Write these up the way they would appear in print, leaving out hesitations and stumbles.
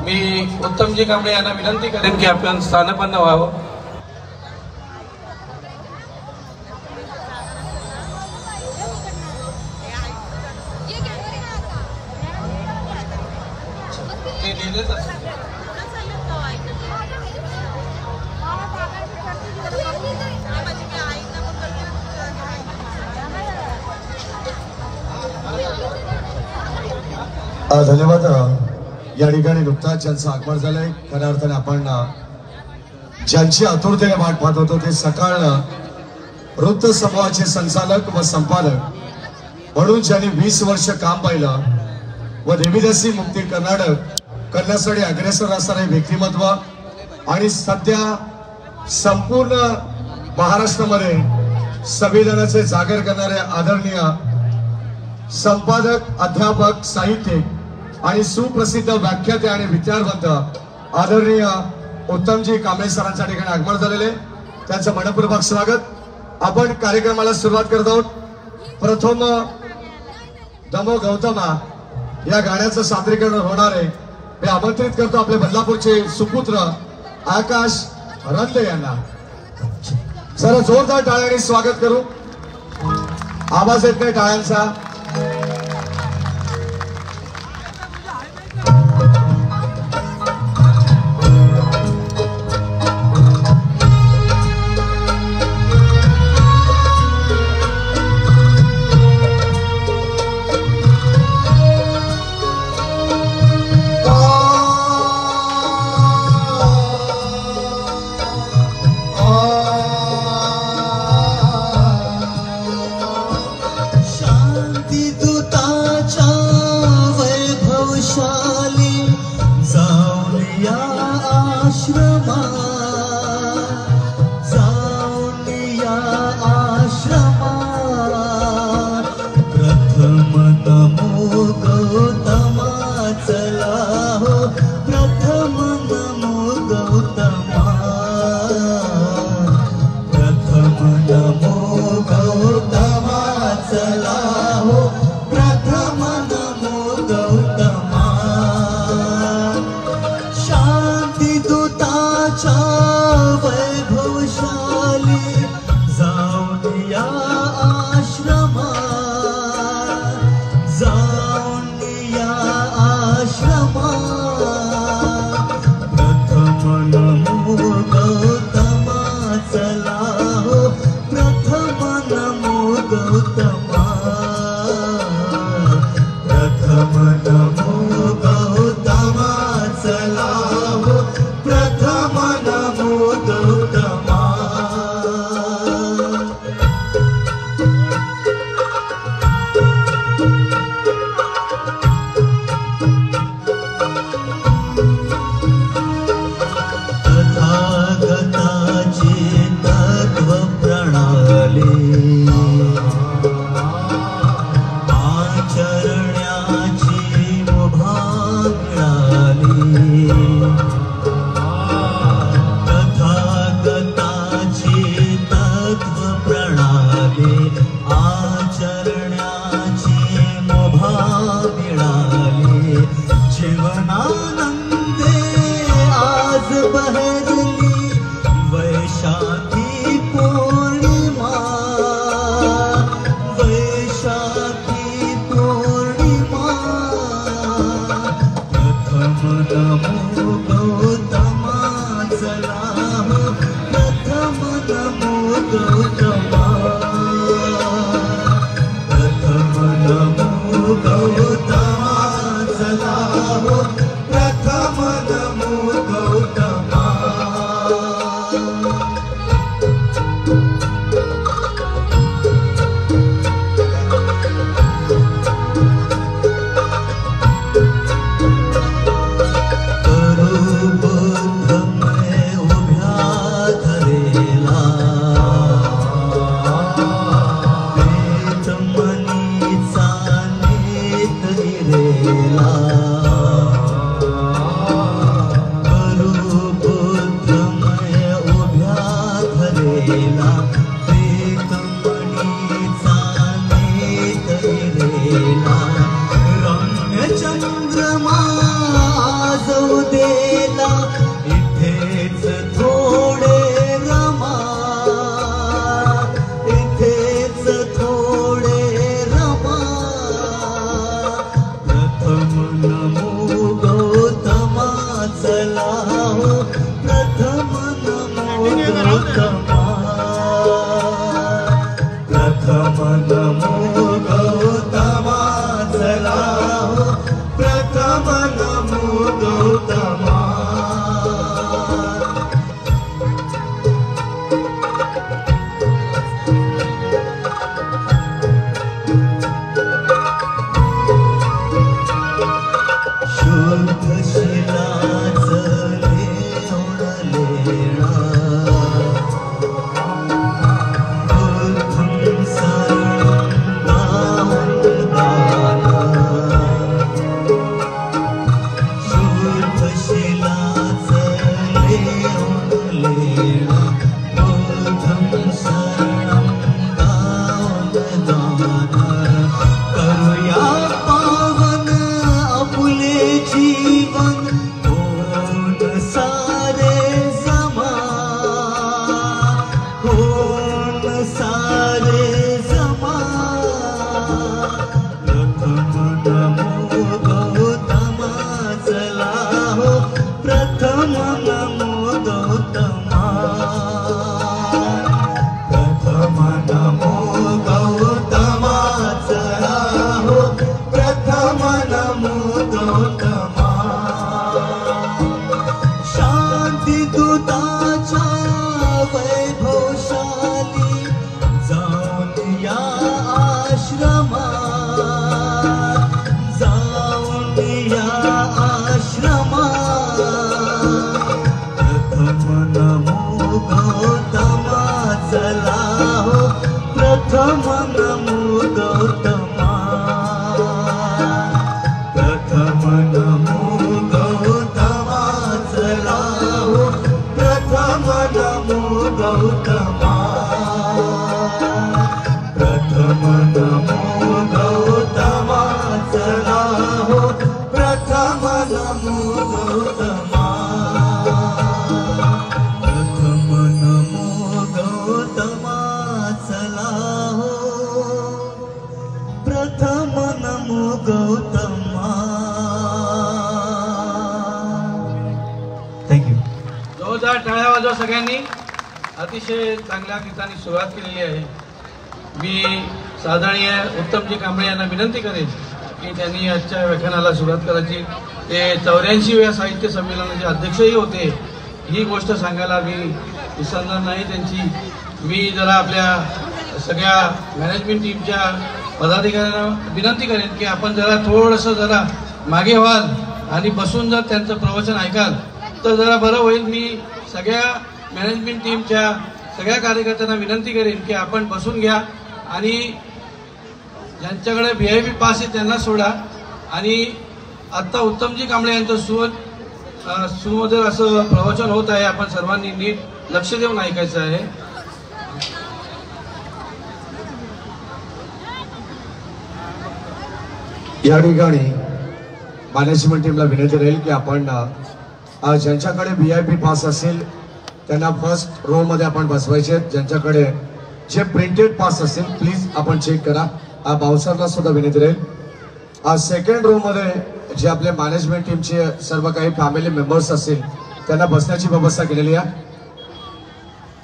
मी उत्तमजी कांबळे यांना विनंती करेन की आपण स्थानपन्न व्हावं. धन्यवाद. या ठिकाणी नुकताच ज्यांचं आगमन झालंय, खऱ्या अर्थाने आपण ज्यांची आतुरतेने वाट पाहत होतो ते सकाळ वृत्त समूहाचे संचालक व संपादक म्हणून ज्यांनी 20 वर्ष काम पाहिलं व देवीदासी मुक्ती कर्नाटक करण्यासाठी अग्रेसर असणारे व्यक्तिमत्व आणि सध्या संपूर्ण महाराष्ट्रामध्ये संविधानाचे जागर करणारे आदरणीय संपादक, अध्यापक, साहित्यिक आणि सुप्रसिद्ध व्याख्याते आणि विचारवंत आदरणीय उत्तमजी कांबळे सरांच्या ठिकाणी आगमन झालेले, त्यांचं मनपूर्वक स्वागत. आपण कार्यक्रमाला सुरुवात करत आहोत. प्रथम दमो गौतमा या गाण्याचं सादरीकरण होणार आहे. मी आमंत्रित करतो आपले बदलापूरचे सुपुत्र आकाश रंदे यांना. जरा जोरदार टाळ्यांनी स्वागत करू. आवाज येत नाही टाळ्यांचा. अमृताच्या वैभवशाली जाऊन या आश्रमात, जाऊन या आश्रमात. प्रथम नमो गौतमा चला हो, प्रथम नमो गौतमा, प्रथम नमो गौतमा चला हो, प्रथम नमो गौतमा, प्रथम नमो गौतमा चला हो, प्रथम नमो गौतमा, प्रथम नमो गौतमा चला हो, प्रथम नमो गौतमा. थँक्यू. जोरदार टाळ्या वाजवा सगळ्यांनी. अतिशय चांगल्या गीतांनी सुरुवात केलेली आहे. मी साधरणीय उत्तमजी कांबळे यांना विनंती करेन की त्यांनी आजच्या व्याख्यानाला सुरुवात करायची. ते 84व्या साहित्य संमेलनाचे अध्यक्षही होते. ही गोष्ट सांगायला मी विसरणार नाही त्यांची. मी जरा आपल्या सगळ्या मॅनेजमेंट टीमच्या पदाधिकाऱ्यांना विनंती करेन की आपण जरा थोडंसं जरा मागे व्हाल आणि बसून जर त्यांचं प्रवचन ऐकाल तर जरा बरं होईल. मी सगळ्या मॅनेजमेंट टीमच्या सगळ्या कार्यकर्त्यांना विनंती करेन की आपण बसून घ्या आणि ज्यांच्याकडे VIP पास आहे त्यांना सोडा. आणि आत्ता उत्तमजी कांबळे यांचं सुमधुर असं प्रवचन होत आहे. आपण सर्वांनी नीट लक्ष देऊन ऐकायचं आहे. या ठिकाणी मॅनेजमेंट टीमला विनंती राहील की आपण ज्यांच्याकडे VIP पास असेल त्यांना फर्स्ट रो मध्ये आपण बसवायचे. ज्यांच्याकडे जे प्रिंटेड पास असेल प्लीज आपण चेक करा. बाउन्सरला सुद्धा विनंती राहील. सेकंड रो मध्ये जे आपले मॅनेजमेंट टीमचे सर्व काही फॅमिली मेंबर्स असतील त्यांना बसण्याची व्यवस्था केलेली आहे.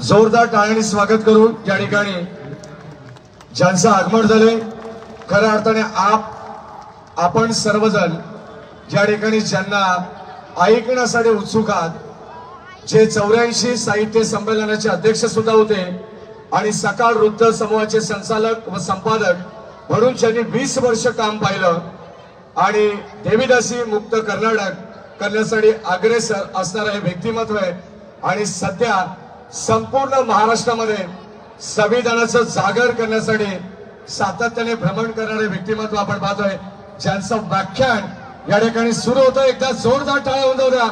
जोरदार टाळ्यांनी स्वागत करू. या ठिकाणी ज्यांचं आगमन झाले खऱ्या अर्थाने आपण सर्वजण ज्या ठिकाणी ज्यांना ऐकण्यासाठी उत्सुक आहात, जे 84 साहित्य संमेलनाचे अध्यक्ष सुद्धा होते आणि सकाळ वृत्त समूहाचे संचालक व संपादक म्हणून ज्यांनी 20 वर्ष काम पाहिलं आणि देवीदासी मुक्त कर्नाटक करण्यासाठी अग्रेसर असणारं हे व्यक्तिमत्व आहे. आणि सध्या संपूर्ण महाराष्ट्रामध्ये संविधानाचं जागर करण्यासाठी सातत्याने भ्रमण करणारे व्यक्तिमत्व आपण पाहतोय. ज्यांचं व्याख्यान या ठिकाणी सुरू होतं. एकदा जोरदार टाळ्या वाजवू द्या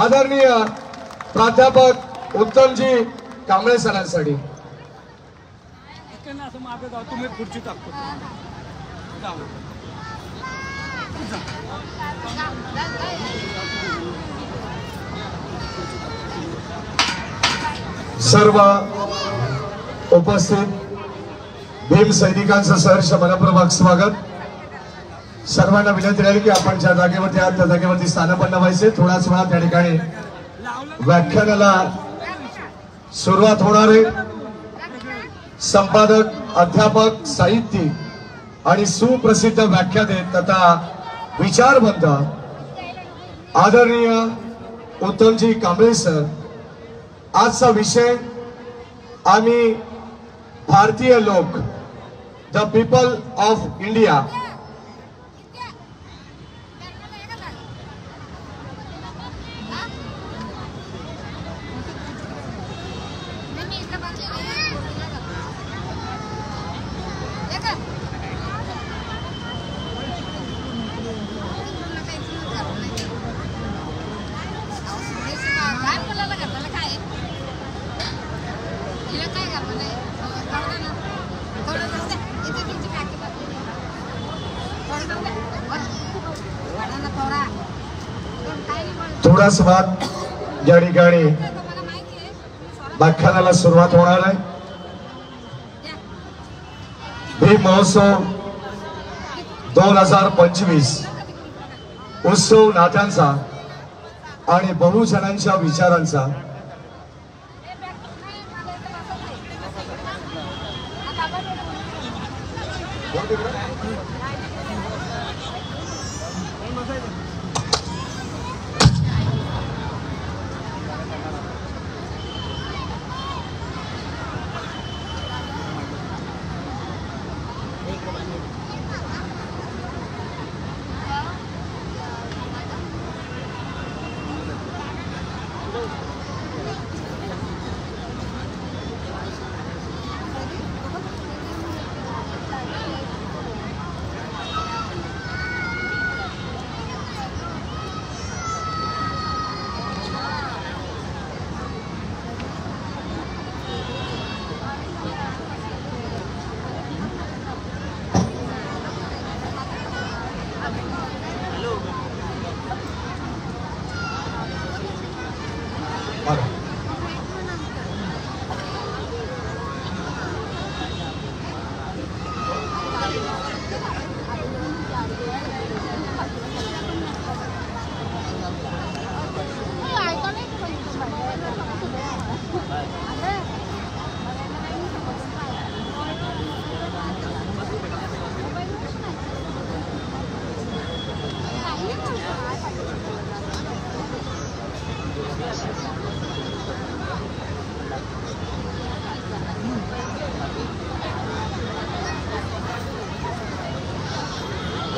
आदरणीय प्राध्यापक उत्तमजी कांबळे सरांसाठी. सर्व उपस्थित भीम सैनिकांचं सहर्ष मनपूर्वक स्वागत. सर्वांना विनंती राहील की आपण ज्या जागेवरती आहात त्या जागेवरती स्थानपन्न व्हायचे. थोड्याच वेळात त्या ठिकाणी व्याख्यानाला सुरुवात होणार आहे. संपादक, अध्यापक, साहित्यिक आणि सुप्रसिद्ध व्याख्याते तथा विचारवंत आदरणीय उत्तमजी कांबळे सर. आजचा विषय आम्ही भारतीय लोक, द पीपल ऑफ इंडिया. थोडाच वाद या ठिकाणी व्याख्यानाला सुरुवात होणार आहे. भीम महोत्सव 2025 उत्सव नात्यांचा आणि बहुजनांच्या विचारांचा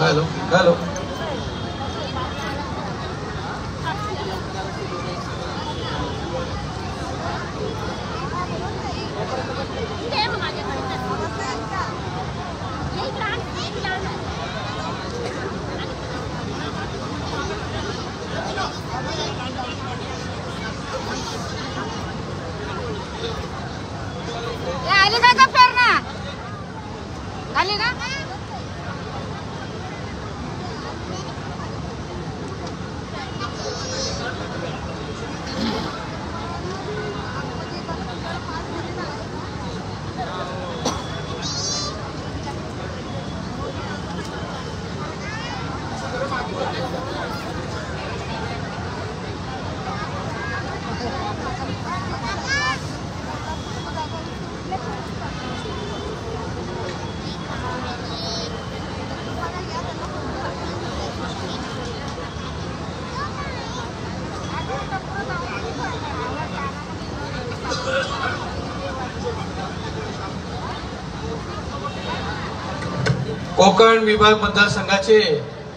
हॅलो हॅलो आली ना का प्रेरणा आली ना कोकण विभाग मतदारसंघाचे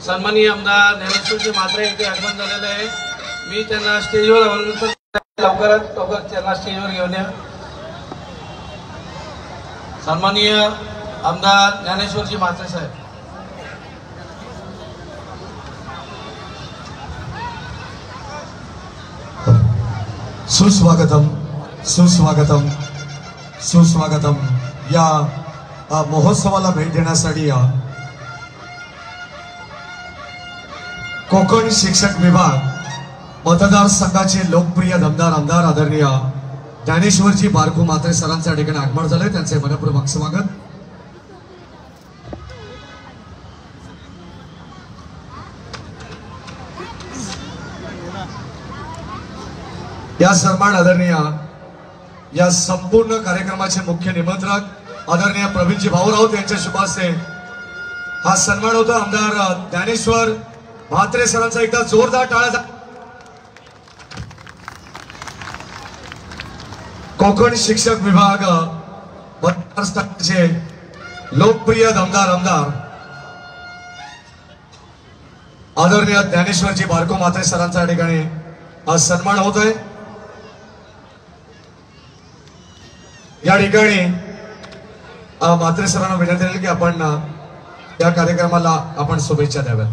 सन्माननीय आमदार ज्ञानेश्वरजी म्हात्रे येथे आगमन झालेले आहे। मी त्यांना स्टेजवर आमंत्रित लवकरात लवकर त्यांना स्टेजवर घेऊन या। सन्माननीय आमदार ज्ञानेश्वरजी म्हात्रे साहेब। सुस्वागतम सुस्वागतम सुस्वागतम। या महोत्सवाला भेट देण्यासाठी कोकण शिक्षक विभाग मतदारसंघाचे लोकप्रिय दमदार आमदार आदरणीय ज्ञानेश्वरजी बारकू म्हात्रे सरांच्या ठिकाणी आगमन झाले। त्यांचे मनपूर्वक स्वागत। या सन्मान आदरणीय या संपूर्ण कार्यक्रमाचे मुख्य निमंत्रक आदरणीय प्रवीणजी भाऊराव यांच्या शुभ हस्ते हा सन्मान होता। आमदार ज्ञानेश्वर म्हात्रे सरांचा एकदा जोरदार टाळ्या। कोकण शिक्षक विभाग मतदारसंघाचे लोकप्रिय दमदार आमदार आदरणीय ज्ञानेश्वरजी बारकू म्हात्रे सरांच्या ठिकाणी हा सन्मान होत आहे। या ठिकाणी म्हात्रे सरांना विनंती आहे की आपण या कार्यक्रमाला आपण शुभेच्छा द्याव्यात।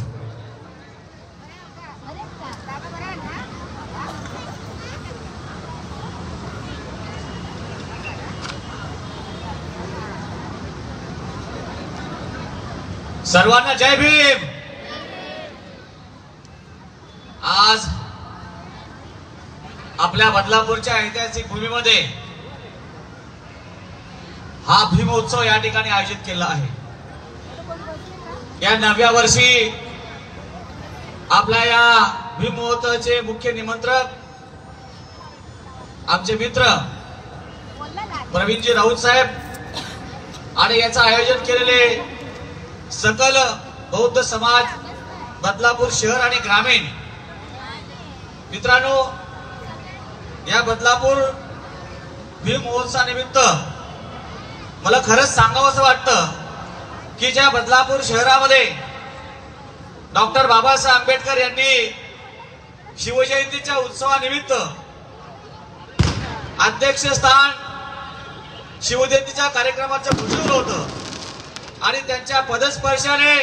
सर्वांना जय भीम। आज आपल्या बदलापूरच्या ऐतिहासिक भूमीमध्ये हा भीमोत्सव या ठिकाणी आयोजित केला आहे। या नव्या वर्षी आपल्या या भीमोत्सवाचे मुख्य निमंत्रक आमचे मित्र प्रवीणजी राऊत साहेब आणि याचं आयोजन केलेले सकल बौद्ध समाज बदलापूर शहर आणि ग्रामीण। मित्रांनो, या बदलापूर भीम महोत्सवानिमित्त मला खरंच सांगावंसं वाटतं की ज्या बदलापूर शहरामध्ये डॉक्टर बाबासाहेब आंबेडकर यांनी शिवजयंतीच्या उत्सवानिमित्त अध्यक्षस्थान शिवजयंतीच्या कार्यक्रमाचं भूषवलं होतं आणि त्यांच्या पदस्पर्शाने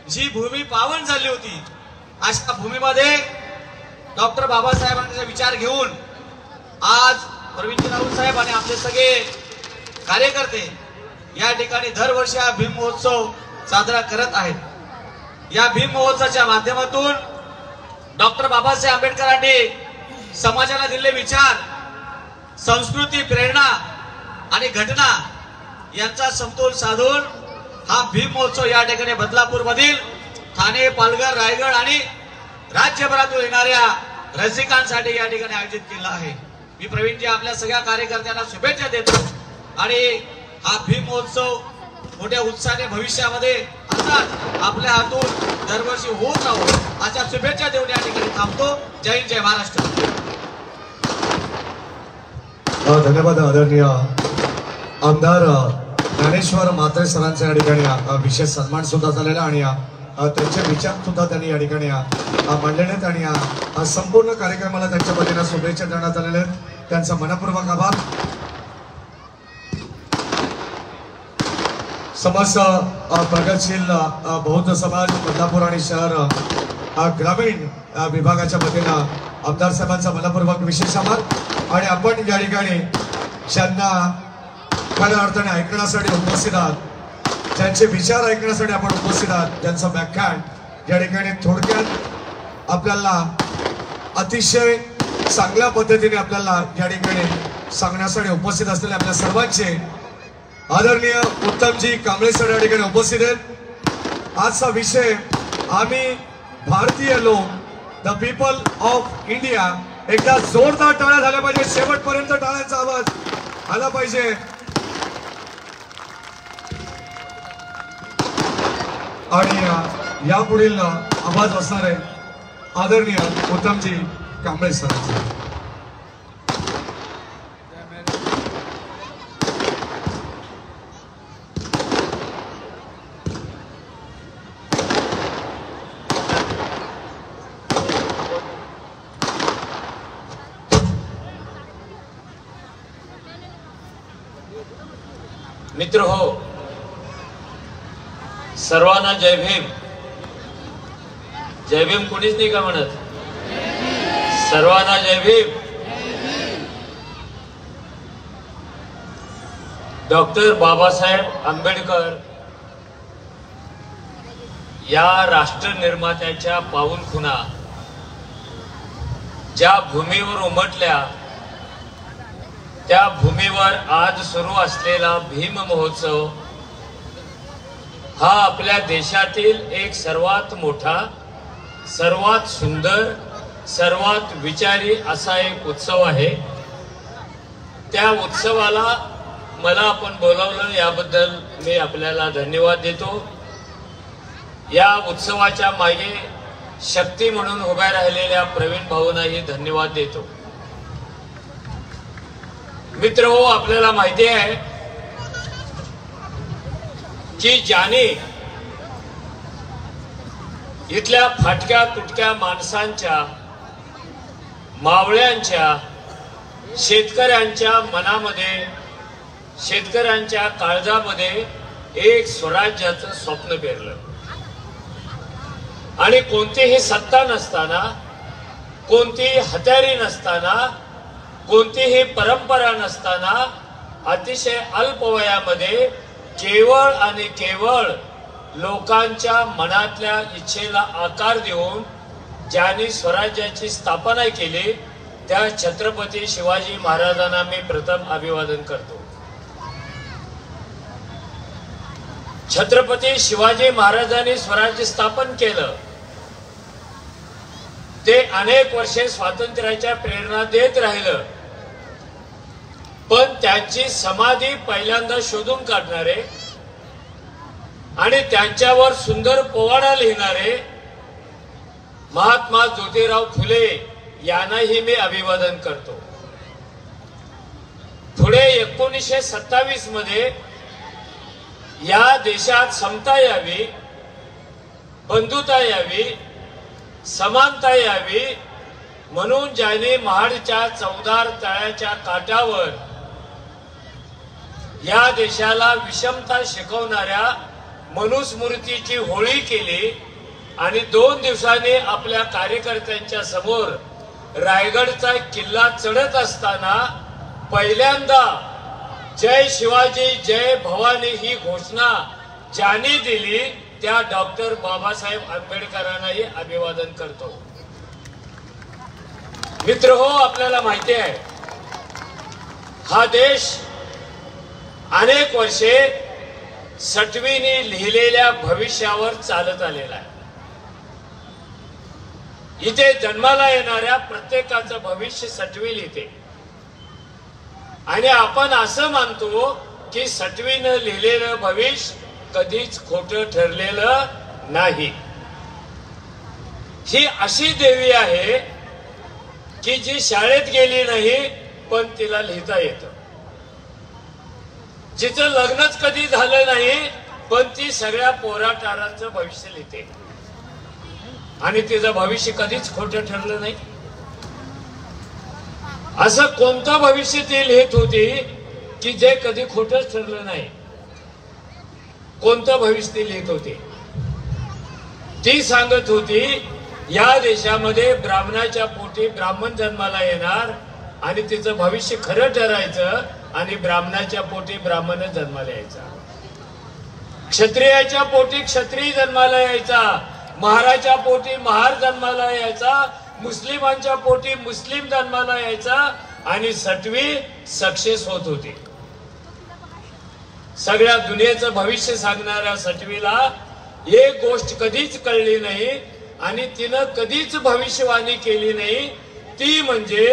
जी भूमी पावन झाली होती, अशा भूमीमध्ये डॉक्टर बाबासाहेबांचा विचार घेऊन आज प्रवीणजी राऊत साहेब आणि आपले सगळे कार्यकर्ते या ठिकाणी दरवर्षी हा भीम महोत्सव साजरा करत आहेत। या भीम महोत्सवाच्या माध्यमातून डॉक्टर बाबासाहेब आंबेडकरांनी समाजाला दिलेले विचार, संस्कृती, प्रेरणा आणि घटना यांचा समतोल साधून हा भीम महोत्सव या ठिकाणी बदलापूर मधील ठाणे, पालघर, रायगड आणि राज्यभरातून येणाऱ्या रसिकांसाठी या ठिकाणी आयोजित केला आहे। मी प्रवीणजी आपल्या सगळ्या कार्यकर्त्यांना शुभेच्छा देतो आणि हा भीम महोत्सव मोठ्या उत्साहाने भविष्यामध्ये असाच आपल्या हातून दरवर्षी होत राहू अशा शुभेच्छा देऊन या ठिकाणी थांबतो। जय हिंद, जय महाराष्ट्र। धन्यवाद आदरणीय आमदार ज्ञानेश्वर म्हात्रे सरांचा या ठिकाणी विशेष सन्मान सुद्धा झालेला आणि त्यांचे विचार सुद्धा त्यांनी या ठिकाणी मांडलेले आहेत आणि संपूर्ण कार्यक्रमाला त्यांच्या वतीने शुभेच्छा देण्यात आलेल्या आहेत। त्यांचा मनपूर्वक आभार। समस्त प्रगतशील बौद्ध समाज बदलापूर आणि शहर ग्रामीण विभागाच्या वतीनं आमदार साहेबांचा मनपूर्वक विशेष आभार। आणि आपण या ठिकाणी ज्यांना खऱ्या अर्थाने ऐकण्यासाठी उपस्थित आहात, ज्यांचे विचार ऐकण्यासाठी आपण उपस्थित आहात, ज्यांचं व्याख्यान या ठिकाणी थोडक्यात आपल्याला अतिशय चांगल्या पद्धतीने आपल्याला या ठिकाणी सांगण्यासाठी उपस्थित असलेले आपल्या सर्वांचे आदरणीय उत्तमजी कांबळे सर या ठिकाणी उपस्थित आहेत। आजचा विषय आम्ही भारतीय लोक, द पीपल ऑफ इंडिया। एकदा जोरदार टाळ्या झाल्या पाहिजे, शेवटपर्यंत टाळ्यांचा आवाज आला पाहिजे। आणि यापुढील आवाज असणारे आदरणीय उत्तमजी कांबळे सर। मित्र हो, सर्वांना जय भीम। जय भीम कोणीच नाही का म्हणत? सर्वांना जय भीम। डॉक्टर बाबासाहेब आंबेडकर या राष्ट्र निर्मात्याच्या पाऊलखुणा ज्या भूमीवर उमटल्या, त्या भूमीवर आज सुरू असलेला भीम महोत्सव हा आपल्या देशातील एक सर्वात मोठा, सर्वात सुंदर, सर्वात विचारी असा एक उत्सव आहे। त्या उत्सवाला मला आपण बोलावलं याबद्दल मी आपल्याला धन्यवाद देतो। या उत्सवाच्या मागे शक्ती म्हणून उभ्या राहिलेल्या प्रवीण भाऊंनाही धन्यवाद देतो। मित्र हो, आपल्याला माहिती आहे की ज्याने इथल्या फाटक्या तुटक्या माणसांच्या, मावळ्यांच्या, शेतकऱ्यांच्या मनामध्ये, शेतकऱ्यांच्या काळजामध्ये एक स्वराज्याचं स्वप्न पेरलं आणि कोणतीही सत्ता नसताना, कोणतीही हत्यारी नसताना, कोणतीही परंपरा नसताना अतिशय अल्प वयामध्ये केवळ आणि केवळ लोकांच्या मनातल्या इच्छेला आकार देऊन ज्यांनी स्वराज्याची स्थापना केली त्या छत्रपती शिवाजी महाराजांना मी प्रथम अभिवादन करतो। छत्रपती शिवाजी महाराजांनी स्वराज्य स्थापन केलं, ते अनेक वर्षे स्वातंत्र्याच्या प्रेरणा देत राहिलं, पण त्यांची समाधी पहिल्यांदा शोधून काढणारे आणि त्यांच्यावर सुंदर पोवाडा लिहिणारे महात्मा ज्योतिराव फुले यांनाही मी अभिवादन करतो। पुढे 1927 मध्ये या देशात समता यावी, बंधुता यावी, समानता यावी म्हणून ज्याने महाडच्या चौदार तळ्याच्या काठावर या देशाला विषमता शिकवणाऱ्या मनुस्मृतीची होळी केली आणि 2 दिवसांनी आपल्या कार्यकर्त्यांच्या समोर रायगडचा किल्ला चढत असताना पहिल्यांदा जय शिवाजी जय भवानी ही घोषणा ज्यांनी दिली त्या डॉक्टर बाबासाहेब आंबेडकरांनाही अभिवादन करतो. मित्र हो, आपल्याला माहिती आहे हा देश अनेक वर्षे सटवीने लिहिलेल्या भविष्यावर चालत आलेला आहे. इथे जन्माला येणाऱ्या प्रत्येकाचं भविष्य सटवी लिहिते आणि आपण असं मानतो की सटवीनं लिहिलेलं भविष्य कधीच खोटं ठरलेलं नाही. ही अशी देवी आहे की जी शाळेत गेली नाही पण तिला लिहिता येतं, जिचं लग्नच कधी झालं नाही पण ती सगळ्या पोराटारांचं भविष्य लिहिते आणि तिचं भविष्य कधीच खोटं ठरलं नाही. असं कोणतं भविष्य ती लिहित होती की जे कधी खोटंच ठरलं नाही? कोणतं भविष्य ती लिहित होती? ती सांगत होती या देशामध्ये ब्राह्मणाच्या पोटी ब्राह्मण जन्माला येणार आणि तिचं भविष्य खरं ठरायचं आणि ब्राह्मणाच्या पोटी ब्राह्मण जन्माला यायचा, क्षत्रियाच्या पोटी क्षत्रिय जन्माला यायचा, महाराच्या पोटी महार जन्माला यायचा, मुस्लिमांच्या पोटी मुस्लिम जन्माला यायचा आणि सटवी सक्सेस होत होती. सगळ्या दुनियेचं भविष्य सांगणाऱ्या सटवीला एक गोष्ट कधीच कळली नाही आणि तिनं कधीच भविष्यवाणी केली नाही, ती म्हणजे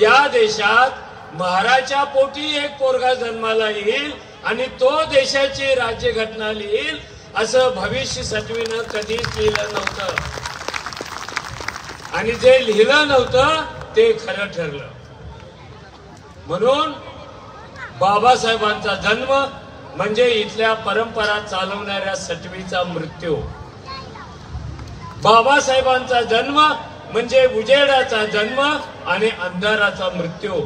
या देशात महाराच्या पोटी एक पोरगा जन्माला येईल आणि तो देशाची राज्यघटना लिहिल असं भविष्य सटवीनं कधीच लिहिलं नव्हतं आणि जे लिहिलं नव्हतं ते खरं ठरलं. म्हणून बाबासाहेबांचा जन्म म्हणजे इथल्या परंपरा चालवणाऱ्या सटवीचा मृत्यू. बाबासाहेबांचा जन्म म्हणजे उजेडाचा जन्म आणि अंधाराचा मृत्यू.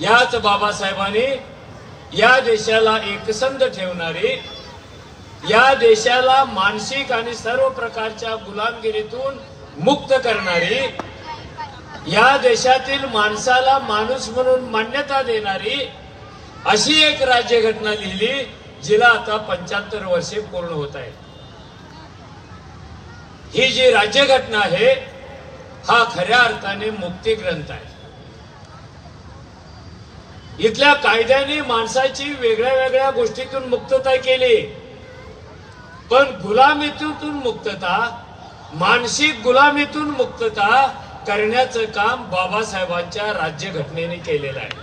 याच बाबासाहेबांनी या देशाला एकसंध ठेवणारी, या देशाला मानसिक आणि सर्व प्रकारच्या गुलामगिरीतून मुक्त करणारी, या देशातील माणसाला माणूस म्हणून मान्यता देणारी अशी एक राज्यघटना लिहिली जिला आता 75 वर्षे पूर्ण होत आहेत. ही जी राज्यघटना आहे हा खऱ्या अर्थाने मुक्ती ग्रंथ आहे. इथल्या कायद्याने माणसाची वेगळ्या वेगळ्या गोष्टीतून मुक्तता केली, पण गुलामीतून मुक्तता, मानसिक गुलामीतून मुक्तता करण्याचं काम बाबासाहेबांच्या राज्यघटनेने केलेलं आहे.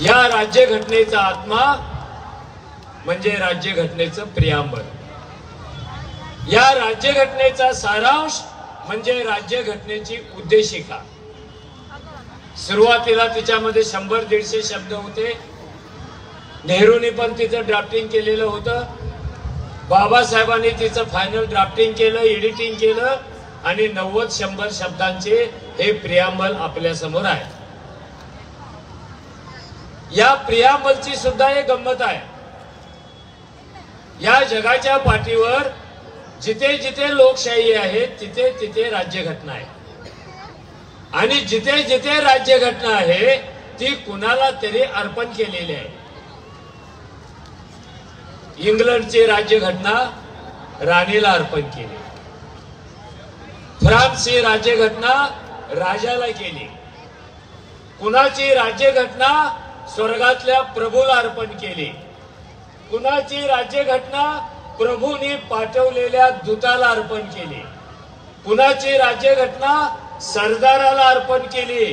या राज्यघटनेचा आत्मा म्हणजे राज्यघटनेचं प्रियांबल. या राज्यघटनेचा सारांश म्हणजे राज्यघटनेची उद्देशिका. सुरुवातीला तिच्यामध्ये 100-150 शब्द होते. नेहरूंनी पण तिचं ड्राफ्टिंग केलेलं होतं. बाबासाहेबांनी तिचं फायनल ड्राफ्टिंग केलं, एडिटिंग केलं आणि 90-100 शब्दांचे हे प्रियांबल आपल्या समोर आहे. या प्रियांबलची सुद्धा एक गंमत आहे. या जगाच्या पाठीवर जिथे जिथे लोकशाही आहे तिथे तिथे राज्यघटना आहे आणि जिथे जिथे राज्यघटना आहे ती कुणाला तरी अर्पण केलेली आहे. इंग्लंडची राज्यघटना राणीला अर्पण केली, फ्रान्सची राज्यघटना राजाला केली, कुणाची राज्यघटना स्वर्गातल्या प्रभूला अर्पण केली, कुणाची राज्यघटना प्रभूंनी पाठवलेल्या दूताला अर्पण केली, कुणाची राज्यघटना सरदाराला अर्पण केली.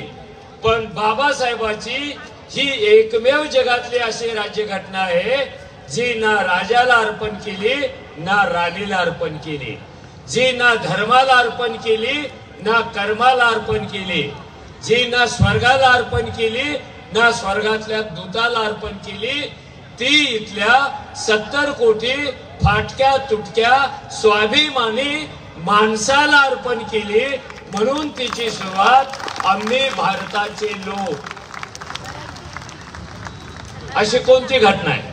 पण बाबासाहेबाची ही एकमेव जगातली अशी राज्यघटना आहे जी ना राजाला अर्पण केली ना राणीला अर्पण केली, जी ना धर्माला अर्पण केली ना कर्माला अर्पण केली, जी ना स्वर्गाला अर्पण केली ना स्वर्गातल्या दूताला अर्पण केली. ती इथल्या 70 कोटी फाटक्या तुटक्या स्वाभिमानी माणसाला अर्पण केली, म्हणून तिची सुरुवात आम्ही भारताचे लोक, अशी कोणती घटना आहे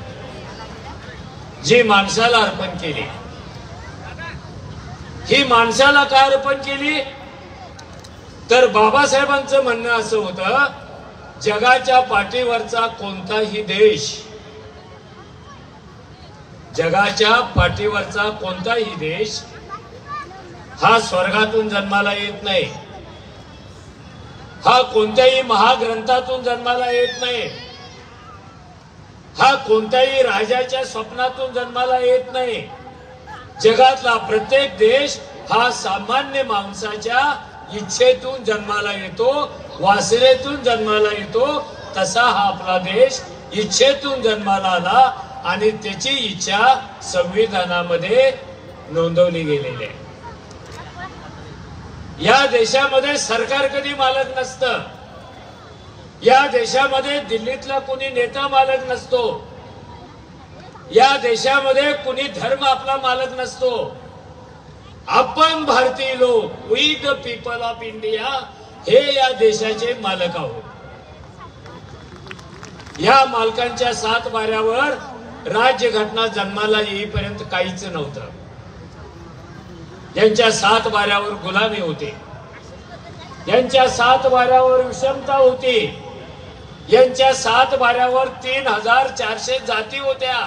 जी माणसाला अर्पण केली? ही माणसाला का अर्पण केली? तर बाबासाहेबांचं म्हणणं असं होतं, जगाच्या पाठीवरचा कोणताही देश, जगाच्या पाठीवरचा कोणताही देश हा स्वर्गातून जन्माला येत नाही, हा कोणत्याही महाग्रंथातून जन्माला येत नाही, हा कोणत्याही राजाच्या स्वप्नातून जन्माला येत नाही. जगातला प्रत्येक देश हा सामान्य माणसाच्या इच्छेतून जन्माला येतो, वासनेतून जन्माला येतो. तसा हा आपला देश इच्छेतून जन्माला आला आणि त्याची इच्छा संविधानामध्ये नोंदवली गेलेली आहे. या देशामध्ये सरकार कधी मालक नसतं. या देशामध्ये दिल्लीतला कोणी नेता मालक नसतो. या देशामध्ये कोणी धर्म आपला मालक नसतो. आपण भारतीय लोक, we the people of India, हे या देशाचे मालक आहोत. या मालकांच्या सात वाऱ्यावर राज्यघटना जन्माला येईपर्यंत काहीच नव्हतं. यांच्या सात वाऱ्यावर गुलामी होती, यांच्या सात वाऱ्यावर विषमता होती, यांच्या सात वाऱ्यावर 3400 जाती होत्या,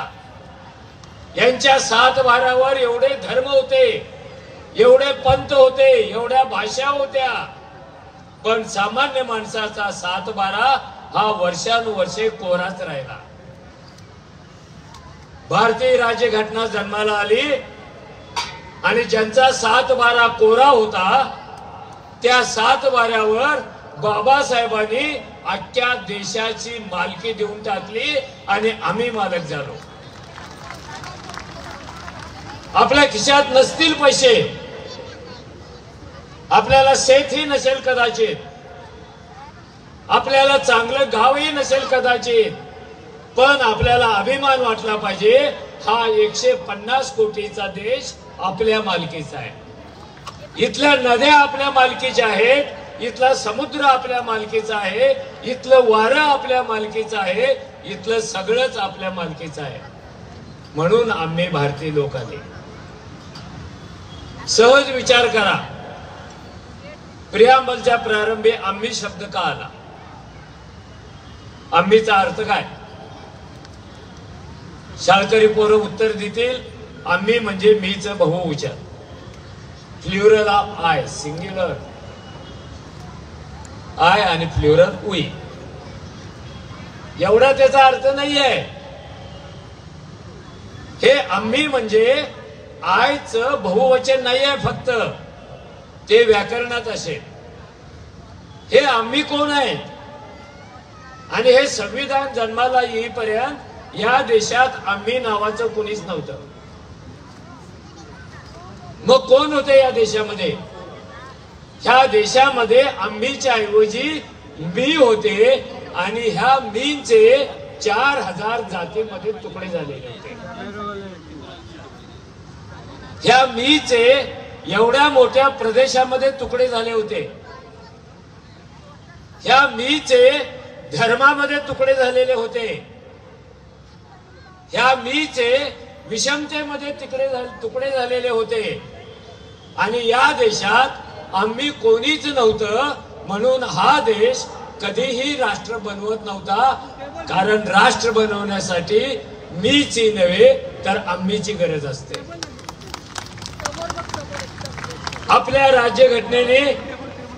यांच्या सात वाऱ्यावर एवढे धर्म होते, एवढे पंथ होते, एवढ्या भाषा होत्या. पण सामान्य माणसाचा 7-12 हा वर्षानुवर्षे कोराच राहिला. भारतीय राज्यघटना जन्माला आली आणि ज्यांचा 7-12 कोरा होता, त्या 7 वाऱ्यावर बाबासाहेबांनी अख्ख्या देशाची मालकी देऊन टाकली आणि आम्ही मालक झालो. आपल्या खिशात नसतील पैसे, आपल्याला शेतही नसेल कदाचित, आपल्याला चांगलं गावही नसेल कदाचित, पण आपल्याला अभिमान वाटला पाहिजे, हा 150 कोटीचा देश आपल्या मालकीचा आहे. इथल्या नद्या आपल्या मालकीच्या आहेत, इथला समुद्र आपल्या मालकीचा आहे, इथलं वारं आपल्या मालकीचं आहे, इथलं सगळंच आपल्या मालकीचं आहे. म्हणून आम्ही भारतीय लोकांनी सहज विचार करा, प्रियांबलच्या प्रारंभी आम्ही शब्द का आला? आम्हीचा अर्थ काय? शाळकरी पोरं उत्तर देतील, आम्ही म्हणजे मीच बहुवचन, plural of I, singular I आणि प्लुरल वी. एवढा त्याचा अर्थ नाहीये. हे आम्ही म्हणजे आयच बहुवचन नाहीये फक्त, ते व्याकरणात असेल. हे आम्ही कोण आहेत? आणि हे संविधान जन्माला येईपर्यंत या देशात आम्ही नावाचं कोणीच नव्हतं. मग कोण होते या देशामध्ये? ह्या देशामध्ये आम्हीच्या ऐवजी मी होते आणि ह्या मीचे 4000 जातीमध्ये तुकडे झालेले होते. ह्या मीचे एवढ्या मोठ्या प्रदेशामध्ये तुकडे झाले होते. ह्या मीचे धर्मामध्ये तुकडे झालेले होते. ह्या मीचे विषमतेमध्ये तुकडे झालेले होते. आणि या देशात आम्ही कोणीच नव्हतं, म्हणून हा देश कधीही राष्ट्र बनवत नव्हता. कारण राष्ट्र बनवण्यासाठी मीची नव्हे तर आम्हीची गरज असते. आपल्या राज्यघटनेने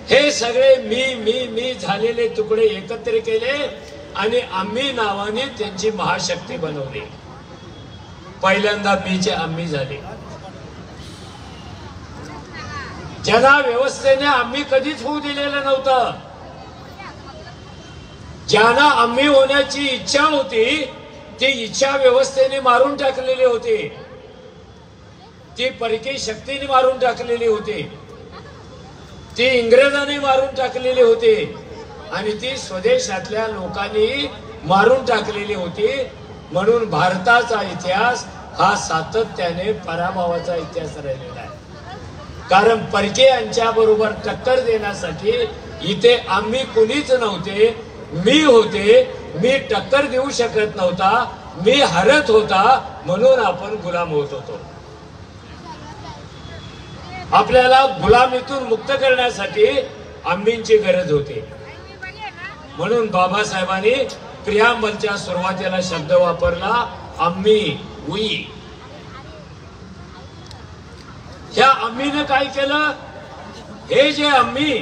हे सगळे मी झालेले तुकडे एकत्र केले आणि आम्ही नावाने त्यांची महाशक्ती बनवली. पहिल्यांदा मीचे आम्ही झाले. ज्यांना व्यवस्थेने आम्ही कधीच होऊ दिलेलं नव्हतं, ज्यांना आम्ही होण्याची इच्छा होती, ती इच्छा व्यवस्थेने मारून टाकलेली होती, ती परकीय शक्तीने मारून टाकलेली होती, ती इंग्रजांनी मारून टाकलेली होती आणि ती स्वदेशातल्या लोकांनी मारून टाकलेली होती. म्हणून भारताचा इतिहास हा सातत्याने पराभवाचा इतिहास राहिलेला आहे. कारण परके यांच्या बरोबर टक्कर देण्यासाठी इथे आम्ही कुणीच नव्हते. मी होते, मी टक्कर देऊ शकत नव्हता, मी हरत होता, म्हणून आपण गुलाम होत होतो. आपल्याला गुलामीतून मुक्त करण्यासाठी आम्हींची गरज होती. म्हणून बाबासाहेबांनी प्रियांबलच्या सुरुवातीला शब्द वापरला, आम्ही, वी. ह्या आम्हीनं काय केलं? हे जे आम्ही,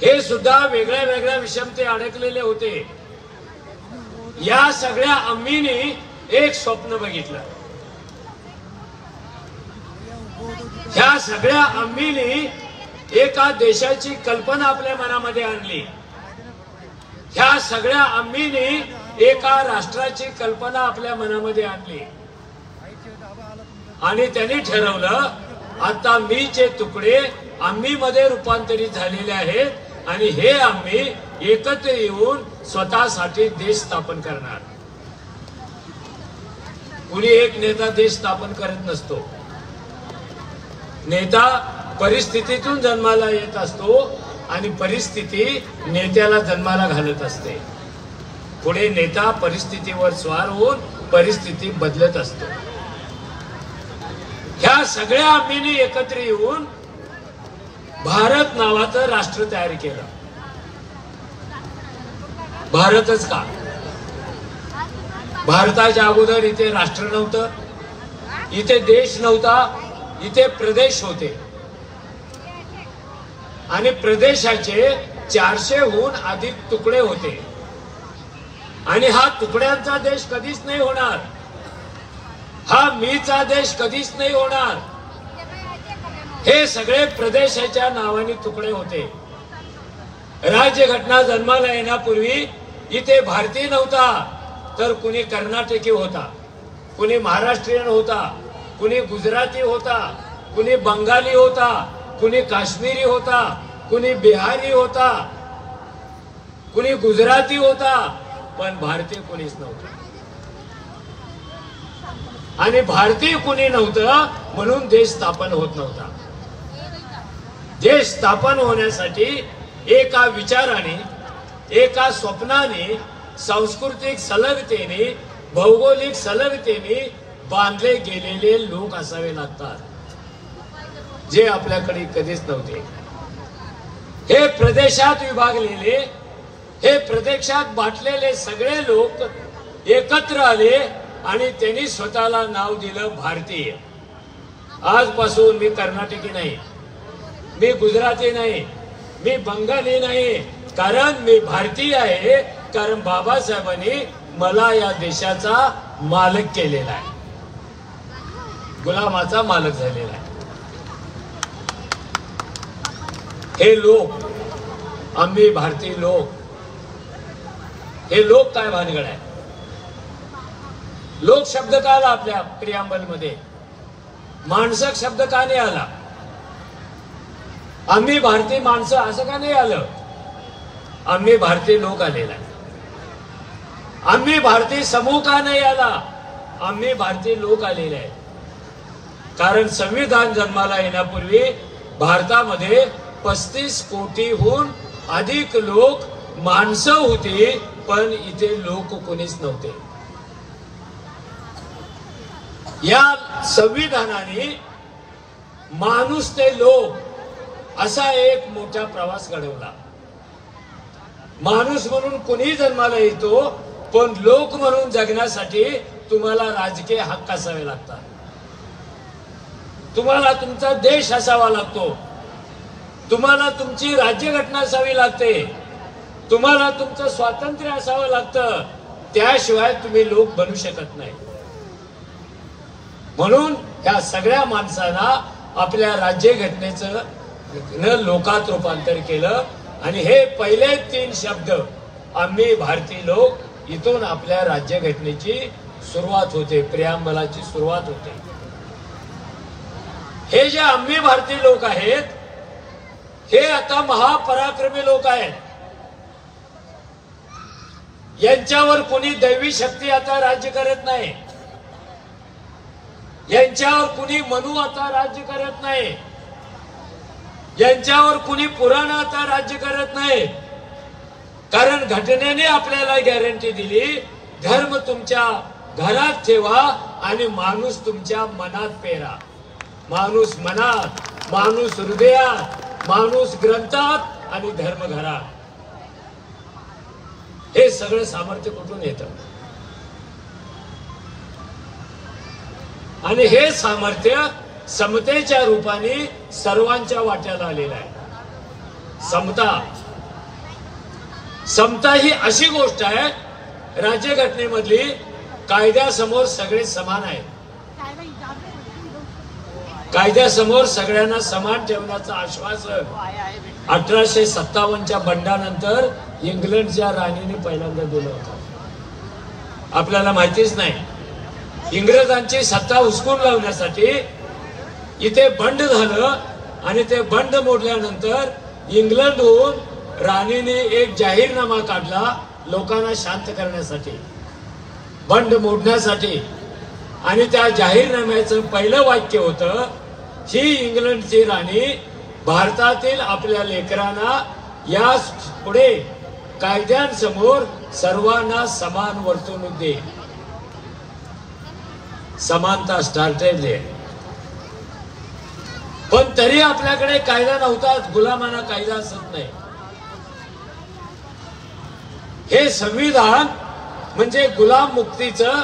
हे सुद्धा वेगळ्या वेगळ्या विषमते अडकलेले होते. या सगळ्या आम्हीने एक स्वप्न बघितलं. ह्या सगळ्या आम्हीने एका देशाची कल्पना आपल्या मनामध्ये आणली. ह्या सगळ्या आम्हीने एका राष्ट्राची कल्पना आपल्या मनामध्ये आणली आणि त्यांनी ठरवलं, आता मीचे तुकडे आम्ही मध्ये रूपांतरित झालेले आहेत आणि हे आम्ही एकत्र येऊन स्वतःसाठी देश स्थापन करणार. कुणी एक नेता देश स्थापन करत नसतो. नेता परिस्थितीतून जन्माला येत असतो आणि परिस्थिती नेत्याला जन्माला घालत असते. पुढे नेता परिस्थितीवर स्वार होऊन परिस्थिती बदलत असतो. ह्या सगळ्या आम्हीने एकत्र येऊन भारत नावाचं राष्ट्र तयार केलं. भारतच का? भारताच्या अगोदर इथे राष्ट्र नव्हतं, इथे देश नव्हता, इथे प्रदेश होते आणि प्रदेशाचे 400हून अधिक तुकडे होते. आणि हा तुकड्यांचा देश कधीच नाही होणार, हा मीचा देश कधीच नाही होणार. हे सगळे प्रदेशाच्या नावाने तुकडे होते. राज्यघटना जन्माला येण्यापूर्वी इथे भारतीय नव्हता, तर कुणी कर्नाटकी होता, कुणी महाराष्ट्रीयन होता, कुणी गुजराती होता, कुणी बंगाली होता, कुणी काश्मीरी होता, कुणी बिहारी होता, कुणी गुजराती होता, पण भारतीय कुणीच नव्हतं. आणि भारतीय कुणी नव्हतं म्हणून देश स्थापन होत नव्हता. देश स्थापन होण्यासाठी एका विचाराने, एका स्वप्नाने, सांस्कृतिक सलगतेने, भौगोलिक सलगतेने बांधले गेलेले लोक असावे लागतात, जे आपल्याकडे कधीच नव्हते. हे प्रदेशात विभागलेले, हे प्रदेशात बाटलेले सगळे लोक एकत्र आले आणि त्यांनी स्वतःला नाव दिलं भारतीय. आजपासून मी कर्नाटकी नाही, मी गुजराती नाही, मी बंगाली नाही, कारण मी भारतीय आहे. कारण बाबासाहेबांनी मला या देशाचा मालक केलेला आहे, गुलामाचा मालक झालेला आहे. हे लोक, आम्ही भारतीय लोक, हे लोक काय भानगड आहे? लोक शब्द का आला आपल्या प्रियांबल मध्ये? माणसं शब्द का नाही आला? आम्ही भारतीय माणसं असं का नाही आलं? आम्ही भारतीय लोक आलेला आहे. आम्ही भारतीय समूह का नाही आला? आम्ही भारतीय लोक आलेले आहेत. कारण संविधान जन्माला येण्यापूर्वी भारतामध्ये 35 कोटीहून अधिक लोक माणसं होती, पण इथे लोक कोणीच नव्हते. या संविधानाने माणूस ते लोक असा एक मोठा प्रवास घडवला. माणूस म्हणून कुणी जन्माला येतो, पण लोक म्हणून जगण्यासाठी तुम्हाला राजकीय हक्क असावे लागतात, तुम्हाला तुमचा देश असावा लागतो, तुम्हाला तुमची राज्यघटना असावी लागते, तुम्हाला तुमचं स्वातंत्र्य असावं लागतं. त्याशिवाय तुम्ही लोक बनू शकत नाही. म्हणून ह्या सगळ्या माणसांना आपल्या राज्यघटनेचं लोकात रूपांतर केलं आणि हे पहिले 3 शब्द आम्ही भारतीय लोक, इथून आपल्या राज्यघटनेची सुरुवात होते, प्रियांबलाची सुरुवात होते. हे जे आम्ही भारतीय लोक आहेत, हे आता महापराक्रमी लोक आहेत. यांच्यावर कोणी दैवी शक्ती आता राज्य करत नाही, यांच्यावर कुणी मनू आता राज्य करत नाही. यांच्यावर कुणी पुराण आता राज्य करत नाही, कारण घटनेने आपल्याला गॅरंटी दिली, धर्म तुमच्या घरात ठेवा आणि माणूस तुमच्या मनात पेरा. माणूस मनात, माणूस हृदयात, माणूस ग्रंथात आणि धर्म घरात. हे सगळं सामर्थ्य कुठून येतं? आणि हे सामर्थ्य समतेच्या रूपाने सर्वांच्या वाट्याला आलेलं आहे. समता ही अशी गोष्ट आहे, राज्यघटनेमधली कायद्यासमोर सगळे समान आहेत. कायद्यासमोर सगळ्यांना समान ठेवण्याचं आश्वासन 1857च्या बंडानंतर इंग्लंडच्या राणीने पहिल्यांदा दिलं होतं. आपल्याला माहितीच नाही, इंग्रजांची सत्ता हुसकून लावण्यासाठी इथे बंड झालं आणि ते बंड मोडल्यानंतर इंग्लंडहून राणीने एक जाहीरनामा काढला लोकांना शांत करण्यासाठी, बंड मोडण्यासाठी. आणि त्या जाहीरनाम्याचं पहिलं वाक्य होतं, ही इंग्लंडची राणी भारतातील आपल्या लेकरांना या पुढे कायद्यांसमोर सर्वांना समान वर्तणूक दे. समानता स्टार्टेड दे. पण तरी आपल्याकडे कायदा नव्हताच, गुलामांना कायदा असत नाही. हे संविधान म्हणजे गुलाम मुक्तीचं